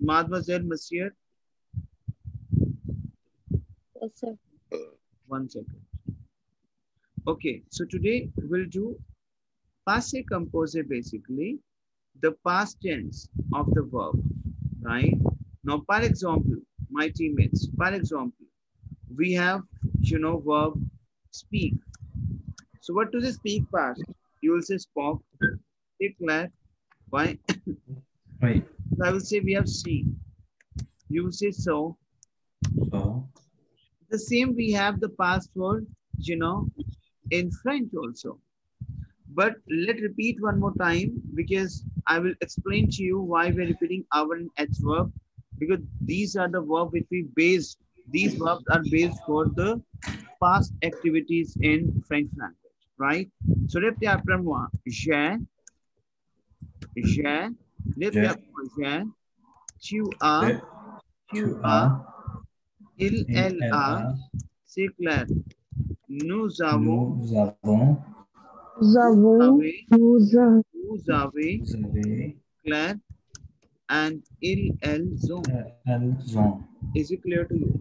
Mademoiselle, monsieur. Yes, sir. 1 second. Okay, so today we'll do Passé Composé, basically the past tense of the verb, right? Now, for example, my teammates, for example, we have, verb speak. So what does it speak past? You will say spoke, declare. Why? Right. So I will say we have seen. You will say so. So. The same we have the past word, in French also. But let's repeat one more time because I will explain to you why we're repeating our and H verb, because these are the verb which we base. These verbs are based for the past activities in French language, right? So répétez après moi. J'ai, répétez après moi. J'ai, tu as, elle a, c'est clair. Nous avons, Nous avons, Nous avons, vous avez, clair, and elles ont. Is it clear to you?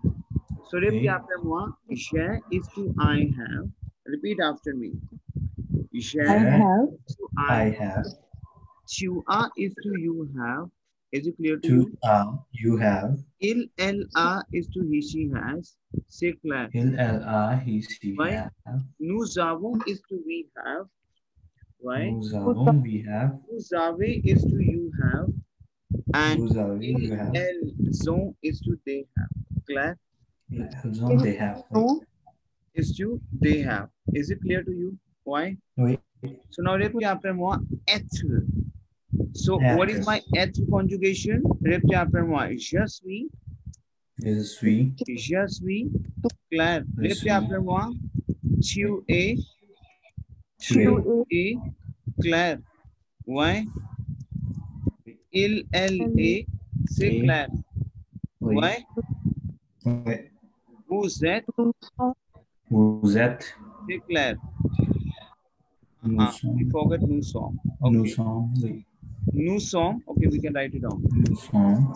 So repeat after moi. J'ai is to I have. Repeat after me. J'ai to I have. Tu as is to you have. Is it clear to you? You have. Elle a is to he she has. C'est clair. He she Right? have. Nous avons is to we have. Right? Nous avons, we have. Vous avez is to you have. And Vous avez, you have. elles ont is to they have. Clair? Elles ont, they have. Is to they have. Is it clear to you? Why? Oui. So now repeat after moi. Être. So what is my être conjugation? Repeat after moi. Je suis. Je suis. Je suis. Clair. Repeat after moi. Tu es. Tu es. Clair. Why? Il, elle, est. C'est clair. Why? Oui. Vous êtes. Vous êtes. C'est clair. Nous sommes. We forget nous sommes. Okay. Nous sommes. Oui. Nous sommes. Okay, we can write it down. Nous sommes.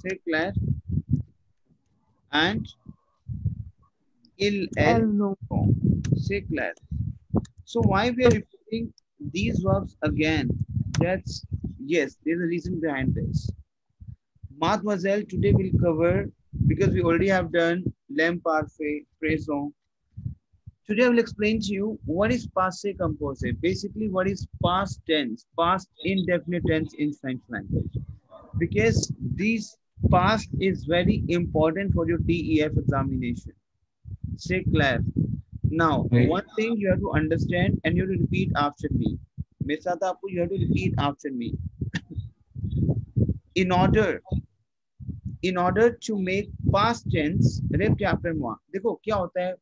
C'est clair. And il, elle, sont. C'est clair. So why we are repeating these verbs again? That's, yes, there's a reason behind this. Mademoiselle, today we'll cover, because we already have done l'em parfait, présent. Today I will explain to you what is passé composé. Basically, what is past tense, past indefinite tense in French language. Because this past is very important for your DEF examination. C'est clair. Now, one thing you have to understand and you have to repeat after me. मेरे साथ आपको you have to repeat after me. In order to make past tense, repeat after moi. देखो क्या होता है?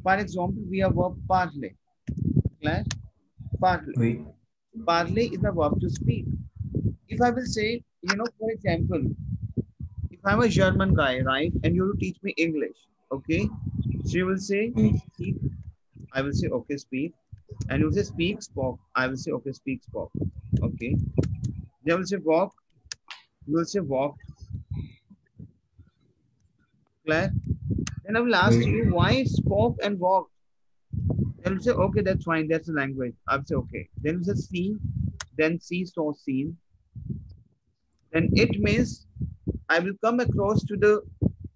For example, we have verb parler. Clair? Parler. Oui. Parler is a verb to speak. If I will say, for example, if I'm a German guy, right, and you will teach me English, okay? So you will say, speak. I will say, okay, speak. And you will say, speak, spoke. I will say, okay, speak, spoke. Okay. Then I will say, walk. You will say, walk. Claire? Then I will ask you, why spoke and walked? Then you will say, okay, that's fine. That's the language. I will say, okay. Then you say, see. Then see, saw, seen. Then it means I will come across to the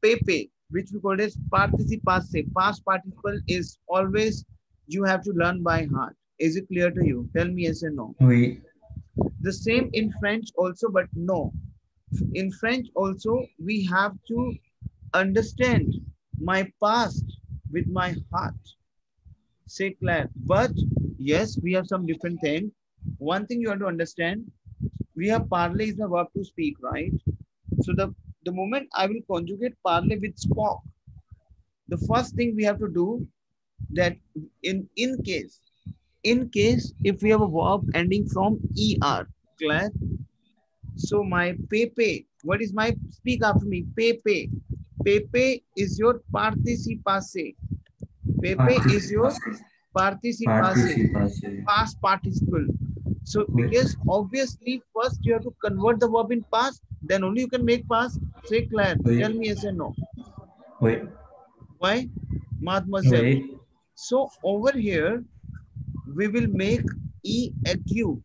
pepe, which we call as participe passé. Past participle is always you have to learn by heart. Is it clear to you? Tell me yes or no. Oui. The same in French also, but no. In French also, we have to understand my past with my heart. C'est clair. But yes, we have some different things. One thing you have to understand, we have parler is the verb to speak, right? So the moment I will conjugate parler with spoke, the first thing we have to do that in case if we have a verb ending from er, clear? So my pepe, what is my, speak after me, pepe. Pepe is your participe passé. Pepe is your participe passé, past participle. So because obviously first you have to convert the verb in past, then only you can make past. Say Claire, tell me yes or no. Oui. Why? Mademoiselle. Oui. So over here, we will make EQ.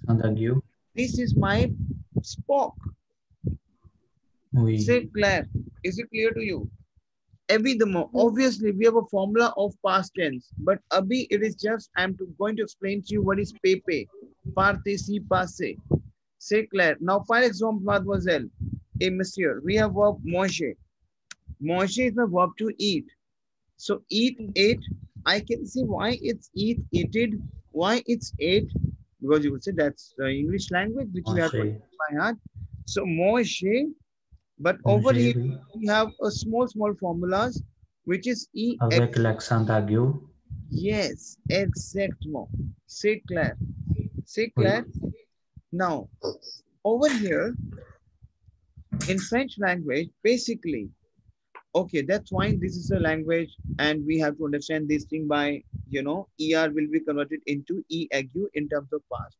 Entendu? This is my Spock. Oui. Say Claire, is it clear to you? Obviously we have a formula of past tense, but abhi it is just going to explain to you what is pepe, participe passé. Say Claire. Now, for example, mademoiselle, a monsieur, we have verb manger. Manger is the verb to eat. So eat, ate. I can see why it's eat, eated, why it's ate, because you would say that's the English language which you have to Manger. by heart. So manger, but over here Oui. we have a small formulas which is e. Avec l'accent aigu. Yes, exactement. C'est clair. C'est Oui. clair. Now, over here in French language, basically, okay, that's why this is a language and we have to understand this thing by, ER will be converted into EAU in terms of past.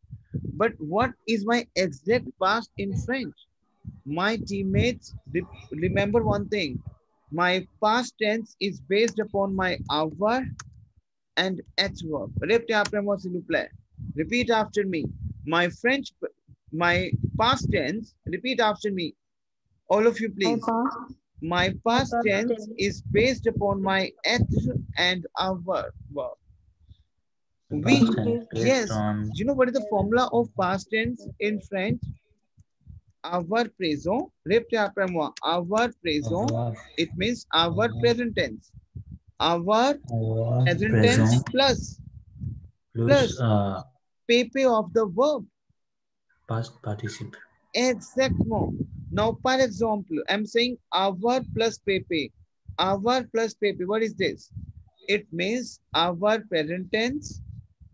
But what is my exact past in French? My teammates, remember one thing. My past tense is based upon my avoir and H verb. Repeat after me. My past tense, repeat after me. All of you, please. My past tense is based upon my être and avoir verb. Yes, you know what is the formula of past tense in French? Avoir présent, répétez après moi. Avoir présent, it means our present tense. Our present tense plus PP of the verb. Past participle. Exactement. Now, for example, I'm saying our plus PP. Our plus PP, what is this? It means our present tense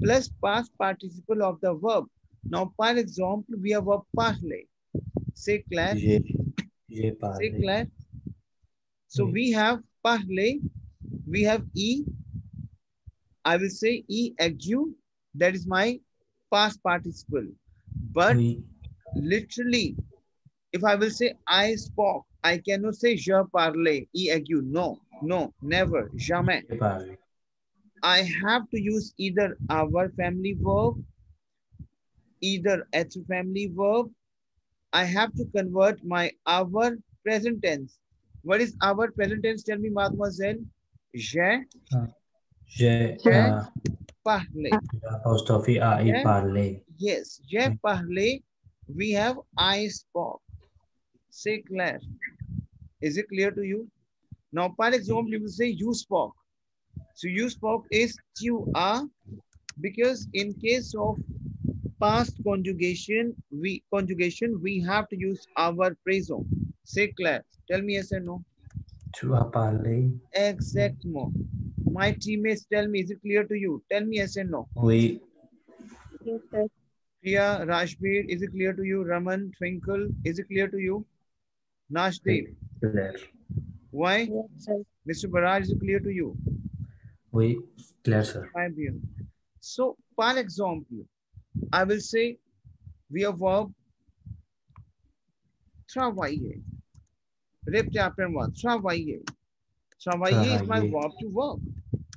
plus past participle of the verb. Now, for example, we have a parler. Say Claire. J'ai parlé. Say Claire. So Oui. we have parler, we have E. I will say E agu, that is my past participle. But Oui. literally, if I will say I spoke, I cannot say je parlais, E agu. No, never, jamais. I have to use either our family verb, either être family verb. I have to convert my our present tense. What is our present tense? Tell me, mademoiselle. J'ai parlé. Apostrophe A, parlé. Yes, j'ai parlé. We have I spoke. Say Claire. Is it clear to you? Now, for example, you will say you spoke. So you spoke is tu as, because in case of past conjugation, we have to use our présent. Say Claire. Tell me yes or no. Tu as parlé. Exactement. My teammates tell me, is it clear to you? Tell me yes or no. Oui. Yes, sir. Priya, Rashbir, is it clear to you? Raman, Twinkle, is it clear to you? Nashdeep. Claire. Why? Yes, sir. Mr. Baraj, is it clear to you? Oui, Claire, sir. So, for example, I will say we have verb travailler. Répétez après moi. Travailler. Travailler is my verb to work.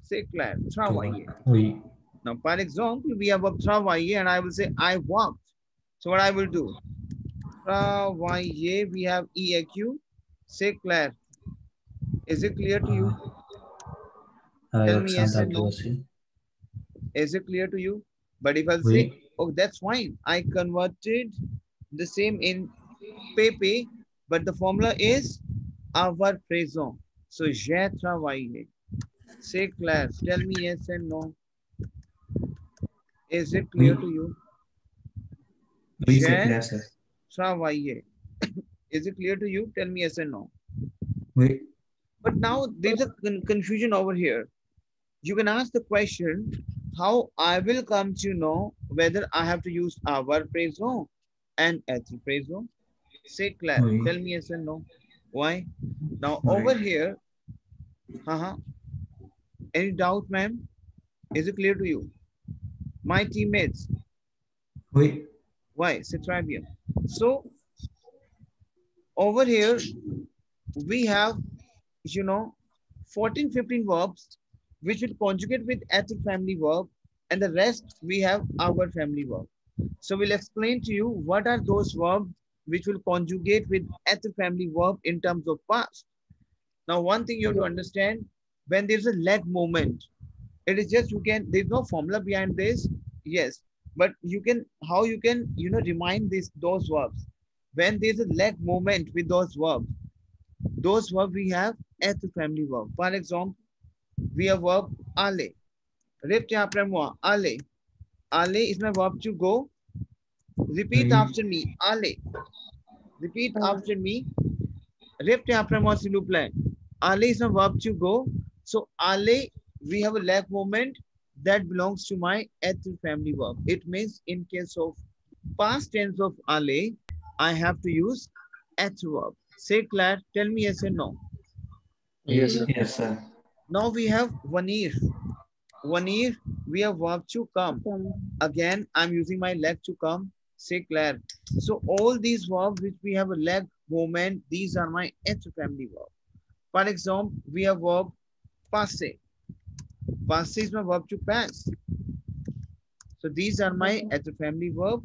Say Claire. Travailler. Oui. Now, for example, we have verb travailler and I will say I worked. So what I will do? Travailler, we have EAQ. Say Claire. Is it clear to you? Tell me yes or no. Is it clear to you? But if I'll say, oh, that's fine. I converted the same in PP, but the formula is avoir présent. So, j'ai travaillé. Say Claire. Tell me yes and no. Is it clear to you? Oui, c'est clair, sir. Travaillé. Is it clear to you? Tell me yes and no. Oui. But now there's a confusion over here. You can ask the question, how I will come to know whether I have to use avoir présent and être présent. Say Claire. Oui. Tell me yes and no. Why? Now over here, any doubt, ma'am? Is it clear to you? My teammates. Oui. Why? C'est très bien. So over here we have, you know, 14, 15 verbs which will conjugate with active family verb, and the rest we have our family verb. So we'll explain to you what are those verbs which will conjugate with active family verb in terms of past. Now, one thing you have to understand, when there's a leg movement, it is just, you can, there's no formula behind this. Yes, but you can, how you can, you know, remind those verbs. When there's a leg movement with those verbs we have active family verb. For example, we have verb ale. Repte après moi, ale. Ale is my verb to go. Repeat Oui. after me, ale. Repeat after me. Repte après moi, s'il vous plaît. Ale is my verb to go. So ale, we have a leg movement that belongs to my active family verb. It means in case of past tense of ale, I have to use active verb. Say Claire, tell me yes or no. Yes, yes, sir. Now we have venir. Venir, we have verb to come. Again, I'm using my leg to come. Say Claire. So all these verbs which we have a leg movement, these are my active family verb. For example, we have verb passé. Passé is my verb to pass. So these are my active family verb.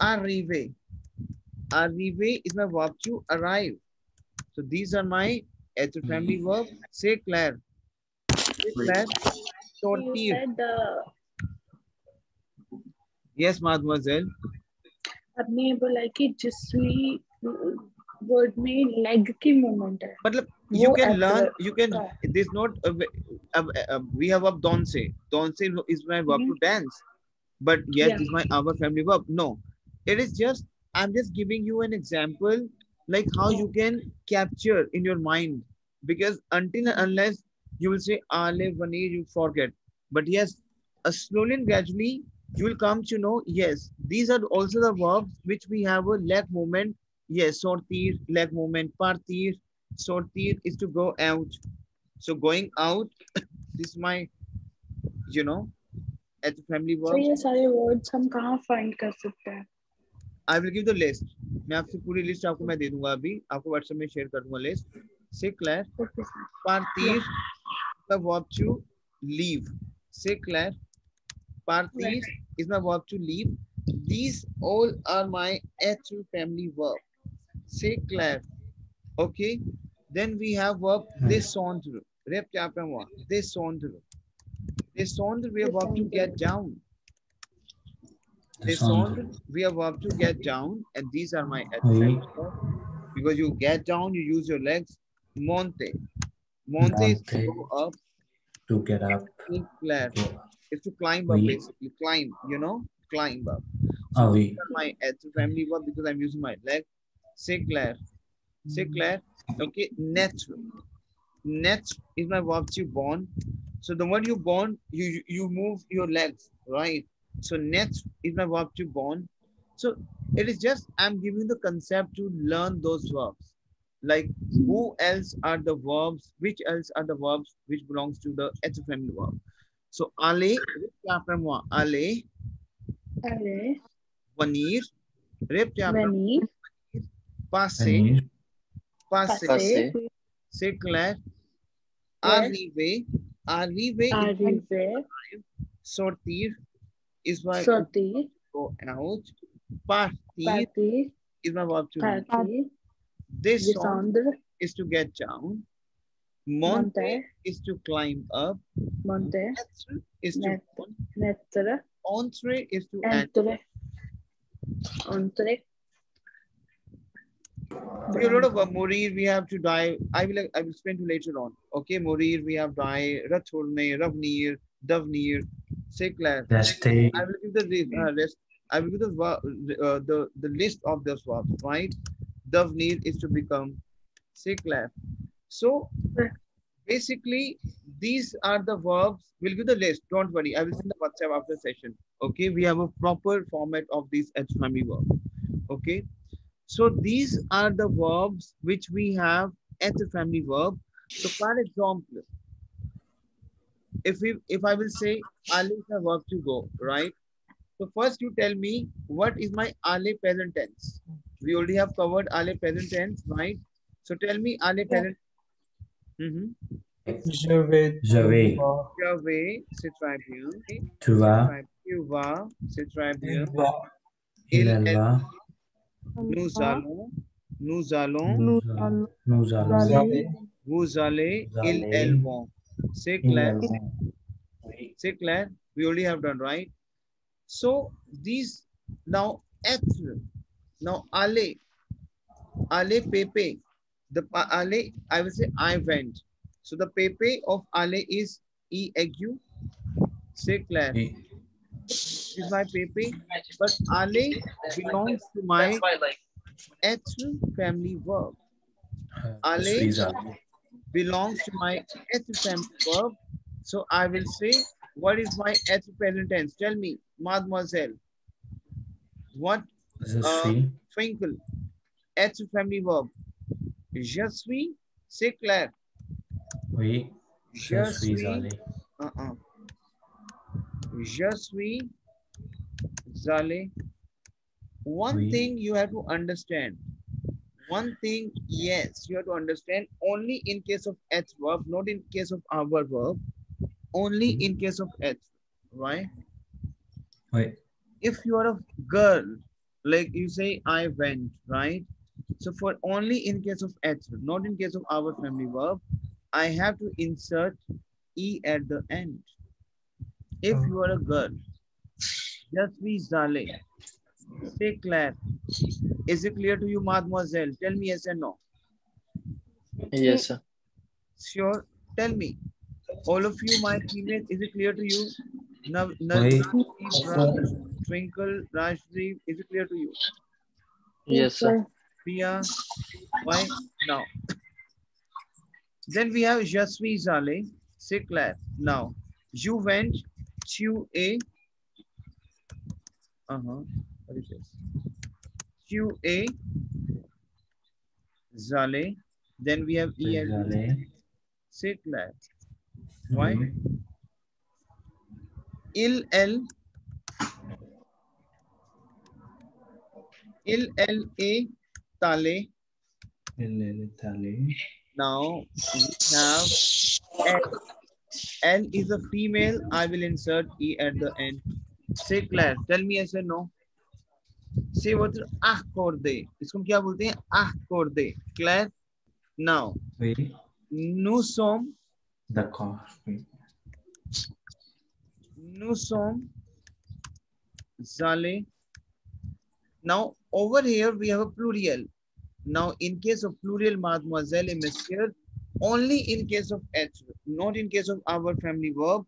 Arriver. Arriver is my verb to arrive. So these are my active family verb. Say Claire. Say Claire. You said Yes, mademoiselle. आपने बोला कि जिसवी word में leg की movement है. मतलब you can learn, you can, this not we have verb danse. Danse is my verb to dance, but yes, this is my our family verb. No, it is just, I'm just giving you an example like how you can capture in your mind, because until and unless you will say ale vanir, you forget. But yes, slowly and gradually you will come to know, yes, these are also the verbs which we have a leg movement. Yes, sortir, leg movement. Partir, sortir is to go out. So going out, this is my, you know, at the family So verb. ये सारे words हम कहाँ find कर सकते हैं? I will give the list. मैं आपसे पूरी लिस्ट आपको मैं दे दूंगा अभी. आपको WhatsApp में शेयर कर दूंगा list. Say Claire. Partir, the verb to leave. Say Claire. Partir is my verb to leave. These all are my actual family verb. Say Claire. Okay. Then we have verb descendre. Repte après moi. Descendre. Descendre, we have verb to get down. Descendre, we have verb to get down. And these are my adverbs. Because you get down, you use your legs. Monte. Monte is to go up. To get up. Claire. It's to climb up, basically. Climb, you know? Climb up. So these are my family verb because I'm using my leg. Say Claire. Say Claire. Okay, naître. Naître is my verb to born. So the word you born, you move your legs, right? So naître is my verb to born. So it is just, I'm giving the concept to learn those verbs. Like who else are the verbs, which else are the verbs which belongs to the family verb. So aller, après moi, aller. Aller. Venir. Venir. Passer. Passer. C'est clair. Arriver. Arriver. Sortir is my sortir. Go out. Partir is my verb to leave. Descendre is to get down. Monter is to climb up. Monter is to naître. Entrer is to enter. Entrer. A lot of mourir we have to die. I will explain to you later on. Okay, mourir we have die. Retourner, revenir, devenir. C'est clair. I will give the list. I will give the list of those verbs. Right. Devenir is to become. C'est clair. So basically, these are the verbs. We'll give the list. Don't worry. I will send the WhatsApp after session. Okay. We have a proper format of these family verbs. Okay. So these are the verbs which we have at the family verb. So for example, if I will say Ale is a verb to go, right? So first you tell me what is my Ale present tense. We already have covered Ale present tense, right? So tell me Ale present. Je vais. Je vais. Je vais, c'est très bien. Tu vas. Tu vas, c'est très bien. Il va. Elle va. Nous allons. Nous allons. Nous allons. Vous allez. Vous allez. Vous Ils, allez. elles vont. C'est Ils clair. vont. Oui. C'est clair. We already have done, right? So these now être. Now aller. Aller pepe. The aller, I will say I went. So the pepe of aller is e-egu. C'est clair. Oui. This is my pepe. But aller belongs to my être family verb. Je Aller suis allé. belongs to my être family verb. So I will say, what is my être present tense? Tell me, mademoiselle. What? Je suis. Twinkle. Être family verb. Je suis, c'est clair. Oui. Je suis allé. Je suis allé. One Oui. thing you have to understand. One thing, yes, you have to understand only in case of H verb, not in case of our verb. Only in case of H, right? Oui. If you are a girl, like you say, I went, right? So for only in case of H, not in case of our family verb, I have to insert E at the end. If you are a girl, just be Zale. Stay clear. Is it clear to you, mademoiselle? Tell me yes and no. Yes, sir. Sure. Tell me. All of you, my teammates, is it clear to you? Oui. Twinkle, Rajdeep, is it clear to you? Yes, sir. Pia, why? Now. Then we have Jasvi Zale. Say clair. Now, you went to a. What is this? To a Zale. Then we have EL. Say clair. Why? Oui. Il a tale. Elle est allée. Now we have L. L is a female. I will insert E at the end. Say Claire. Tell me yes or no. Say what? Acorde. इसको हम क्या बोलते हैं? Acorde. Claire. Now. Oui. Nous sommes. D'accord. Oui. Nous sommes allés. Now over here we have a plural. Now in case of plural, mademoiselle and monsieur, only in case of H, not in case of our family verb.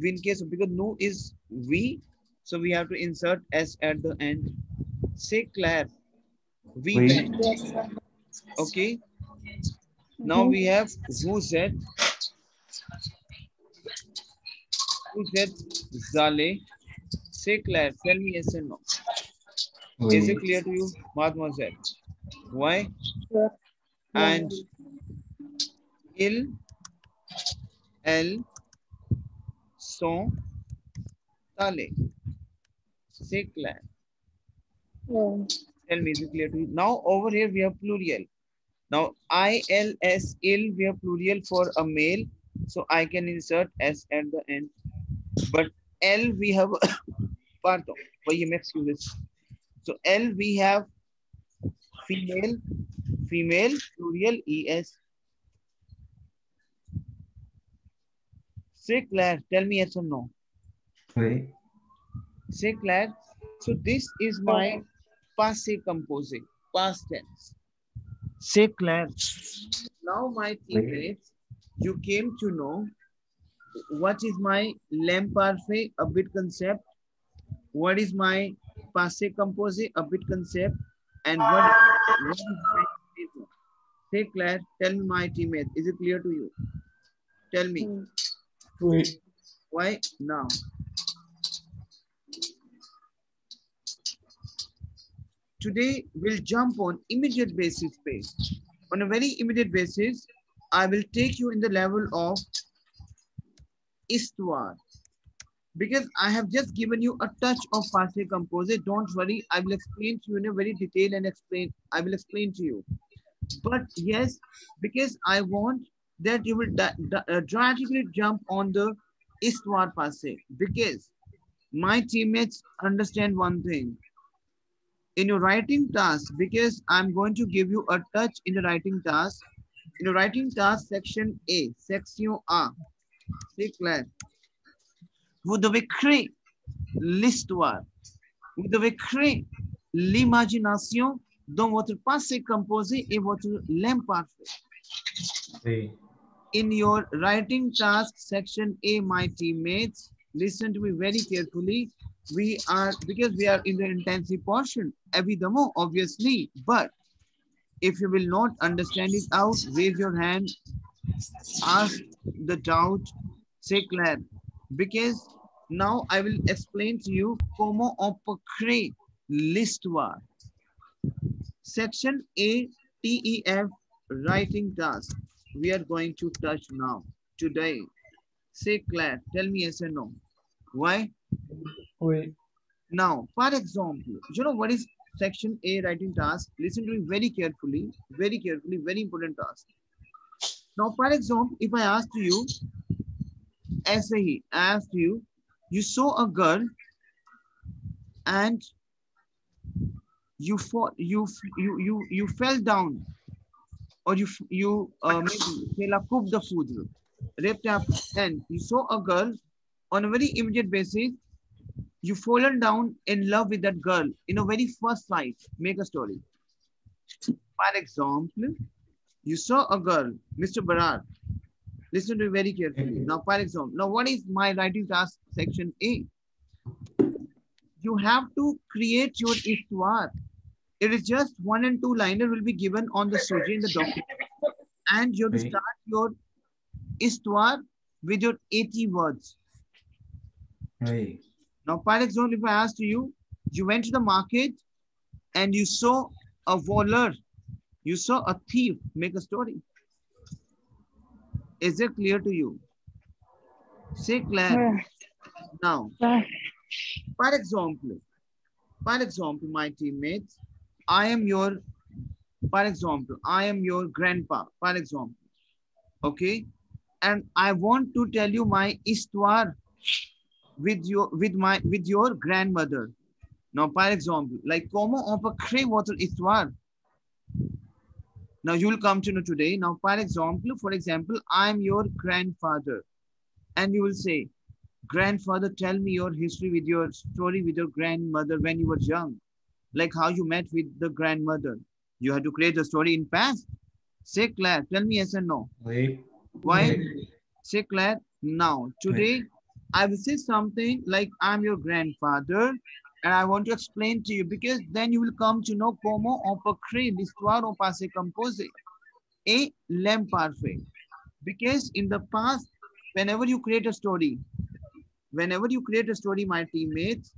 In case of, because nous is we, so we have to insert S at the end. Say Claire. We Oui. went. Okay. Now we have vous êtes. Vous êtes allés. Say Claire. Tell me yes and no. Oui. Is it clear to you, mademoiselle? Why? Yeah. And elles sont allées. C'est clair. Yeah. Tell me, is it clear to you? Now over here we have plural. Now ILS, ill, we have plural for a male. So I can insert S at the end. But L we have, pardon, excuses. So L we have female, plural ES. Say Claire, tell me yes or no. Oui. Say Claire. So this is my Passé Composé, past tense. Say Claire. Now my teammates, you came to know what is my lamp parfait, a bit concept. What is my Passé Composé, a bit concept. And what is my present? Say Claire, tell me my teammate, is it clear to you? Tell me. Oui. Why now? Today we'll jump on immediate basis page. On a very immediate basis, I will take you in the level of histoire. Because I have just given you a touch of Passé Composé. Don't worry, I will explain to you in a very detail and I will explain to you. But yes, because I want that you will drastically jump on the histoire Passé. Because my teammates understand one thing. In your writing task, because I'm going to give you a touch in the writing task. In the writing task, section A, section A, c'est clair. Vous devez créer l'histoire. Vous devez créer l'imagination dans votre passé composé et votre l'imparfait. Oui. In your writing task, section A, my teammates, listen to me very carefully. Because we are in the intensive portion, évidemment, obviously, but if you will not understand it out, raise your hand, ask the doubt, c'est clair. Because now I will explain to you comment on peut créer l'histoire. Section A, TEF, writing task. We are going to touch now, today. C'est clair. Tell me yes or no. Why? Oui. Now, for example, you know what is section A writing task? Listen to me very carefully, very important task. Now, for example, if I ask you, ऐसे ही, I asked you, you saw a girl and you fell down, or maybe c'est la coupe de foudre, and you saw a girl on a very immediate basis. You fallen down in love with that girl in a very first sight. Make a story. For example, you saw a girl, Mr. Barar. Listen to me very carefully. Now, for example, now what is my writing task section A? You have to create your histoire. It is just 1 and 2 liner will be given on the sujet in the document. And you have to start your histoire with your 80 words. Oui. Now, for example, if I asked you, you went to the market and you saw a voleur, you saw a thief, make a story. Is it clear to you? Say clear. Now, for example, my teammates, I am your grandpa, for example, okay? And I want to tell you my histoire with your grandmother. Now, for example, like comment on peut créer votre histoire. Now you will come to know today. Now, for example, I'm your grandfather, and you will say, grandfather, tell me your history with your story with your grandmother when you were young, like how you met with the grandmother. You had to create the story in past. Say Claire, tell me yes or no. Oui. Why? Oui. Say Claire. Now today. I will say something like I'm your grandfather and I want to explain to you because then you will come to know comment on peut créer l'histoire au passé composé et l'imparfait. Because in the past, whenever you create a story, my teammates,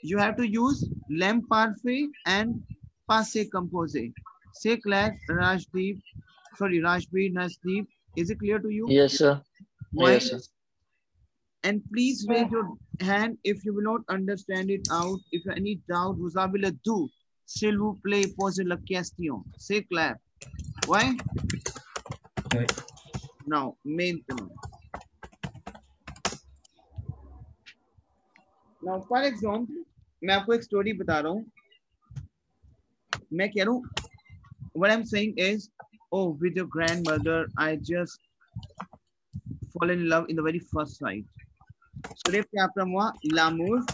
you have to use l'imparfait and passé composé. C'est clair, Rajbir, Nasdeep. Is it clear to you? Yes, sir. Why? Yes, sir. And please raise your hand if you will not understand it out. If you have any doubt, vous avez le doute, s'il vous plaît, posez la question. C'est clair. Why? Oui. Now, maintenant. Now, for example, मैं आपको एक story बता रहा हूँ. मैं कह रहा हूँ, what I'm saying is, oh, with your grandmother, I just fall in love in the very first sight. So l'amour,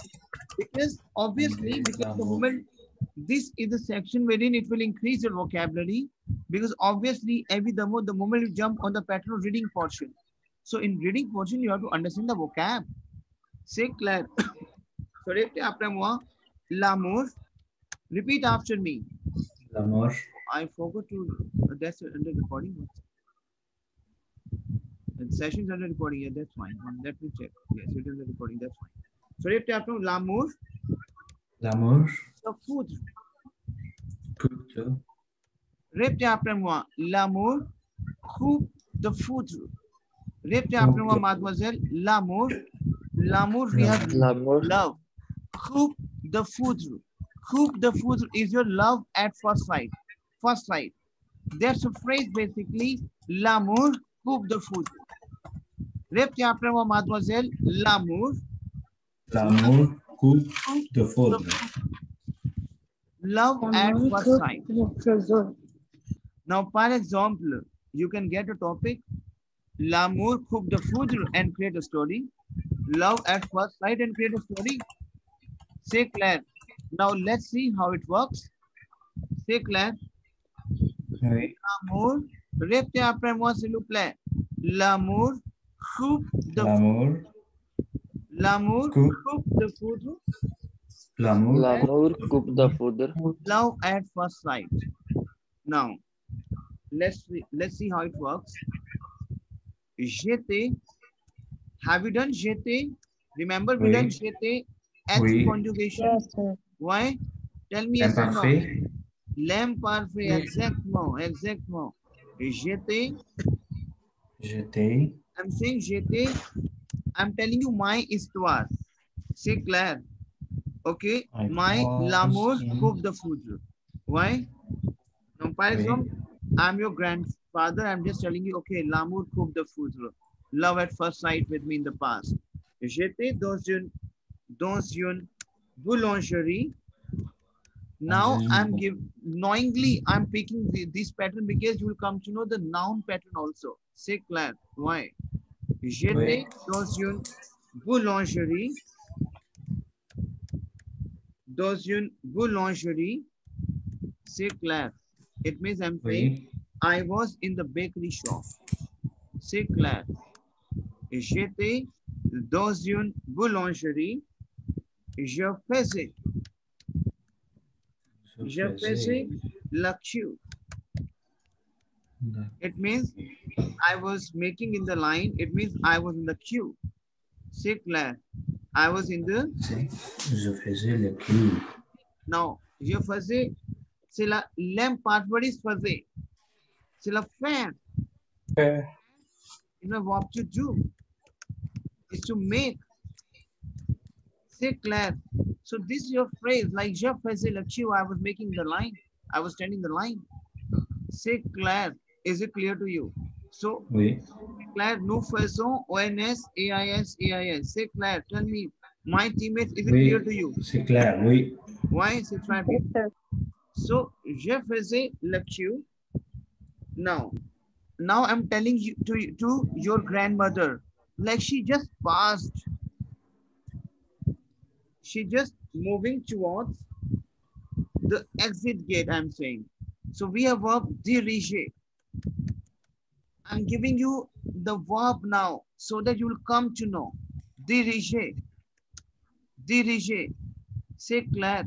because obviously, because the moment this is the section wherein it will increase your vocabulary, because obviously the moment you jump on the pattern of reading portion. So in reading portion, you have to understand the vocab. C'est clair. So l'amour, repeat after me. L'amour. I forgot to, that's under recording. The session is under recording. Yeah, that's fine. Let me check. Yes, it is under recording. That's fine. So, if you have to l'amour. L'amour. The food. Food. Répétez après moi. L'amour coupe the foudre. Répétez après moi, mademoiselle. L'amour. L'amour, we have L'amour. love. Coupe de foudre. Coupe de foudre is your love at first sight. First sight. That's a phrase basically. L'amour, coupe de foudre. Répétez après moi, mademoiselle. L'amour. L'amour coupe de foudre. Love at first sight. Trésor. Now, par exemple, you can get a topic. L'amour coupe de foudre and create a story. Love at first sight and create a story. C'est clair. Now, let's see how it works. C'est clair. Oui. L'amour. Répétez après moi, s'il vous plaît. L'amour coupe de L'amour. L'amour coupe de foudre. L'amour. L'amour coupe de foudre. Love at first sight. Now, let's see how it works. J'étais. Have you done j'étais? Remember we Oui. done j'étais at Oui. conjugation. Yes, sir. Why? Tell me yes or no. Imparfait. L'imparfait, exactement, exactement. J'étais. J'étais. I'm saying j'étais. I'm telling you my histoire. C'est clair. Okay. I My was l'amour in- coupe de foudre. Why? Now, par exemple, I'm your grandfather. I'm just telling you, okay, l'amour coupe de foudre. Love at first sight with me in the past. J'étais dans une boulangerie. Now knowingly I'm picking this pattern because you will come to know the noun pattern also. C'est clair. Why? J'étais dans une boulangerie. Dans une boulangerie. C'est clair. It means I'm saying I was in the bakery shop. C'est clair. J'étais dans une boulangerie. Je faisais la queue. It means I was making in the line. It means I was in the queue. C'est clair. I was in the. Je faisais le clou. Now, je faisais. C'est la l'imparfaite faisait. C'est la faire. You know what to do is to make. C'est clair. So this is your phrase, like je faisais la queue, I was making the line. I was standing the line. C'est clair. Is it clear to you? So, Oui. clair, nous faisons ONS, AIS, AIS. C'est clair. Tell me, my teammates, is it Oui. clear to you? C'est clair, oui. Why? C'est très bien. So, je faisais la queue. Now I'm telling you to your grandmother, like she just passed. She just moving towards the exit gate, I'm saying. So we have verb diriger. I'm giving you the verb now so that you will come to know. Diriger. Diriger. C'est clair.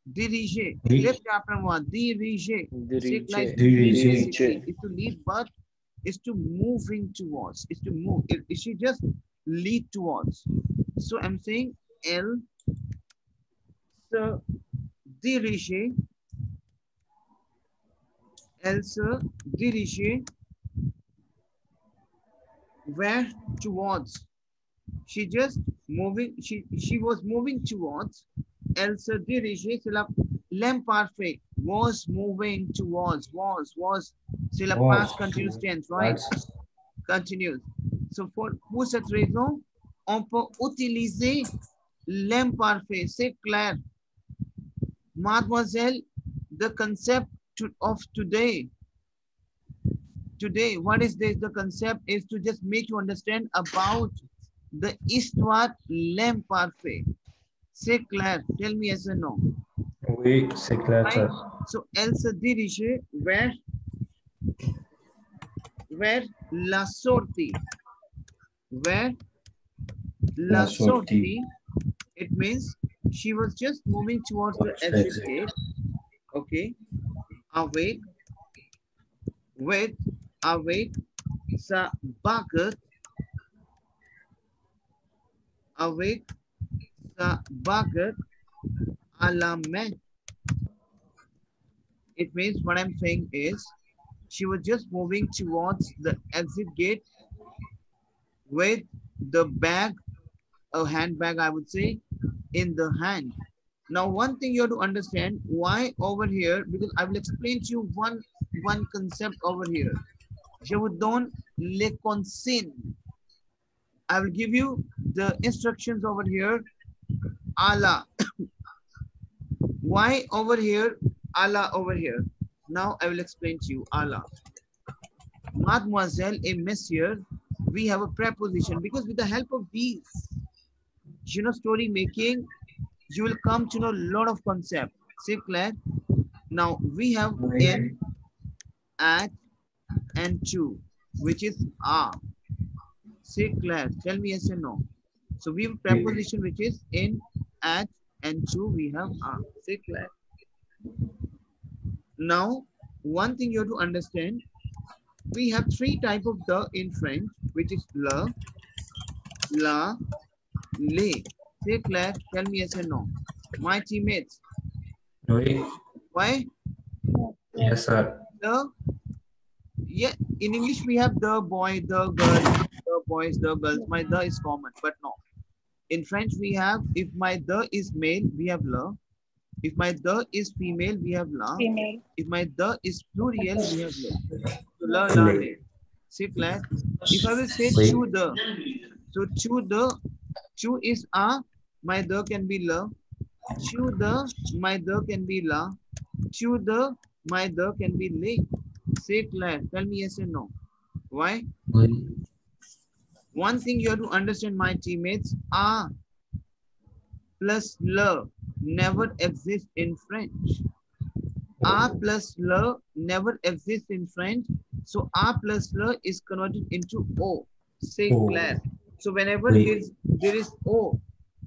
Diriger. Oui. Répétez après moi. Diriger. C'est clair. Diriger. Diriger. Is to lead, but is to moving towards. Is to move. It should just lead towards. So I'm saying elle se dirigeait. Elle se dirigeait. Where? Towards. She just moving. She was moving towards. Elle se dirigeait. C'est la l'imparfait. Was moving towards. Was. C'est la past continuous tense, right? Continuous. So pour cette raison, on peut utiliser l'imparfait. C'est clair. Mademoiselle, the concept of today. Today, what is this? The concept is to just make you understand about the histoire l'imparfait. C'est clair. Tell me yes or no. Oui, c'est clair. Right? So, elle se dirigeait vers la sortie. Vers la sortie. It means she was just moving towards the exit gate. Okay. Avec sa baguette. Avec sa baguette à la main. It means what I'm saying is she was just moving towards the exit gate with the bag, a handbag, I would say, in the hand. Now, one thing you have to understand why over here, because I will explain to you one concept over here. Je vous donne les consignes. I will give you the instructions over here. Allah. Why over here? Allah over here. Now I will explain to you. Allah. Mademoiselle et Monsieur, we have a preposition because with the help of these, story making, you will come to know a lot of concepts. C'est clair? Now we have in, at, and to, which is are. C'est clair? Tell me yes or no. So we have preposition which is in, at, and to. We have are. C'est clair? Now, one thing you have to understand, we have three types of the in French, which is le, la, le. C'est clair? Tell me yes or no. My teammates. Oui. Why? Yes, sir. The, yeah, in English we have the boy, the girl, the boys, the girls. My the is common, but no. In French we have, if my the is male, we have le. If my the is female, we have la. Female. If my the is plural, we have le. So la, la, le. C'est clair? If I will say chu the, so chu is a, my the can be la. Chu the, my the can be la. Chu the, my the can be le. C'est clair? Tell me yes or no. Why? Oui. One thing you have to understand, my teammates, a plus le never exists in French. A plus le never exists in French. So a plus le is converted into o. C'est clair? So whenever there is o,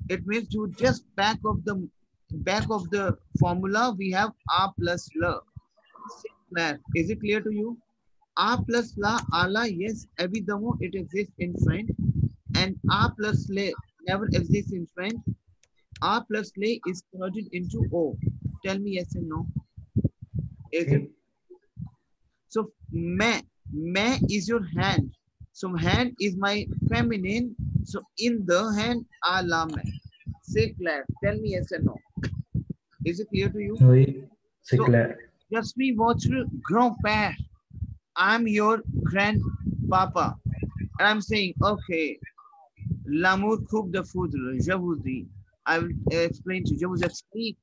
it means you just back of the formula we have a plus le. C'est clair? Is it clear to you? A plus la, ala, yes, évidemment, it exists in French. And a plus le never exists in French. A plus le is converted into o. Tell me yes and no. Is it? So, me is your hand. So, hand is my feminine. So, in the hand, a la me. C'est clair? Tell me yes and no. Is it clear to you? Oui, c'est So, clair. je suis votre grand-père. I'm your grandpapa. And I'm saying, okay, l'amour coupe de foudre, je vous dis. I will explain to you. Je vous explique.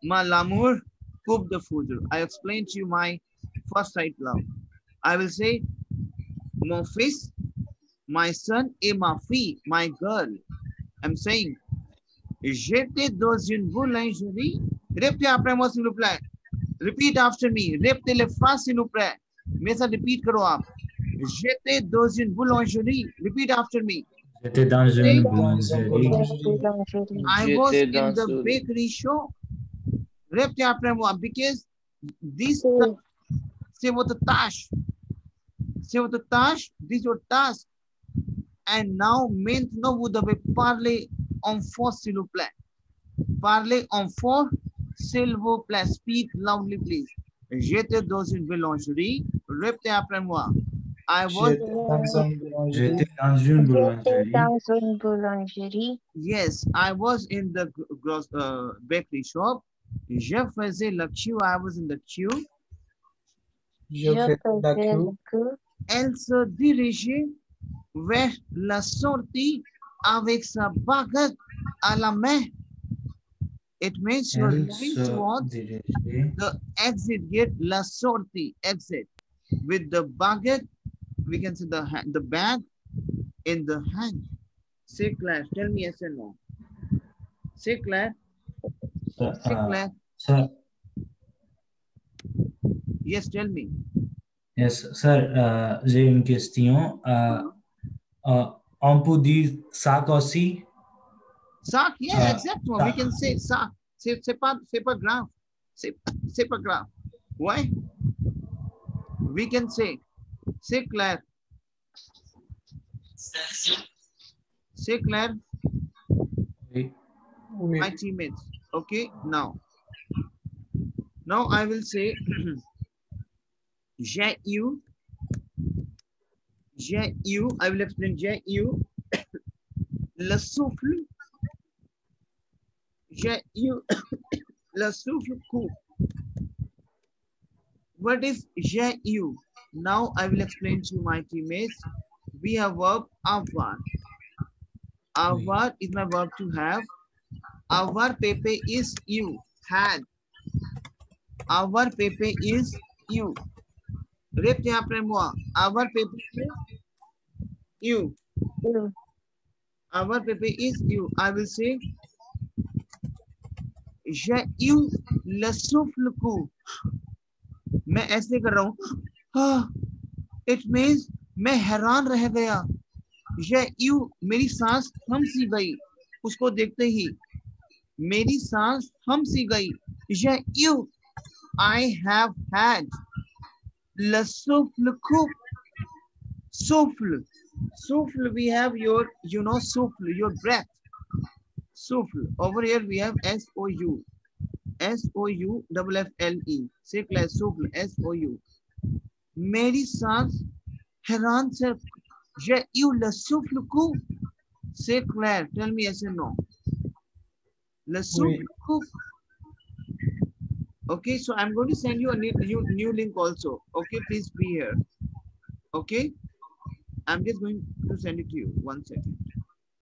L'amour coupe de foudre. I explain to you my first sight love. I will say, mon fils, my son, et ma fille, my girl. I'm saying, j'étais dans une boulangerie. Répétez après moi, s'il vous plaît. Repeat after me. Répétez les phrases, s'il vous plaît. मेरे साथ repeat करो आप. J'étais dans une boulangerie. Repeat after me. J'étais dans une boulangerie. I was in the bakery shop. Répétez après moi. Because this c'est votre tâche. C'est votre tâche. This is your task. And now maintenant vous devez parler en fort s'il vous plaît. Parlez en fort s'il vous plaît. Speak loudly please. J'étais dans une boulangerie. Répétez après moi. J'étais dans une boulangerie. Yes, I was in the bakery shop. Je faisais la queue. I was in the queue. Elle se dirigeait vers la sortie avec sa baguette à la main. It means you're moving towards the exit gate, la sortie, exit. With the baguette, we can see the bag in the hand. C'est clair? Tell me yes or no. C'est clair? C'est clair? Sir. Yes, tell me. Yes, sir, j'ai une question. On peut dire sac aussi? Sac, yeah, exactly. We can say sac. C'est pas grave. C'est pas grave. Why? We can say, c'est clair. C'est clair? Oui. My teammates. Okay, now I will say, j'ai eu, I will explain j'ai eu. le souffle, j'ai eu le souffle coup. What is j'ai eu? Now I will explain to my teammates. We have verb avoir. Avoir is my verb to have. Avoir Pepe is you, had. Avoir Pepe is you. Répétez après moi. Avoir Pepe is you. Avoir Pepe is you. I will say, j'ai eu le souffle coup. मैं ऐसे कर रहा हूँ. It means मैं हैरान रह गया. j'ai eu मेरी सांस थम सी गई. उसको देखते ही मेरी सांस थम सी गई. j'ai eu I have had le souffle coup. Souffle. Souffle, we have your, souffle, your breath. Souffle. Over here we have S-O-U. S-O-U-F-F-L-E. Say class, souffle, S-O-U. मेरी सांस हैरान से. j'ai eu le souffle coup. Say Claire, tell me yes or no. Le souffle coup. Okay, so I'm going to send you a new link also. Okay, please be here. Okay, I'm just going to send it to you. 1 second.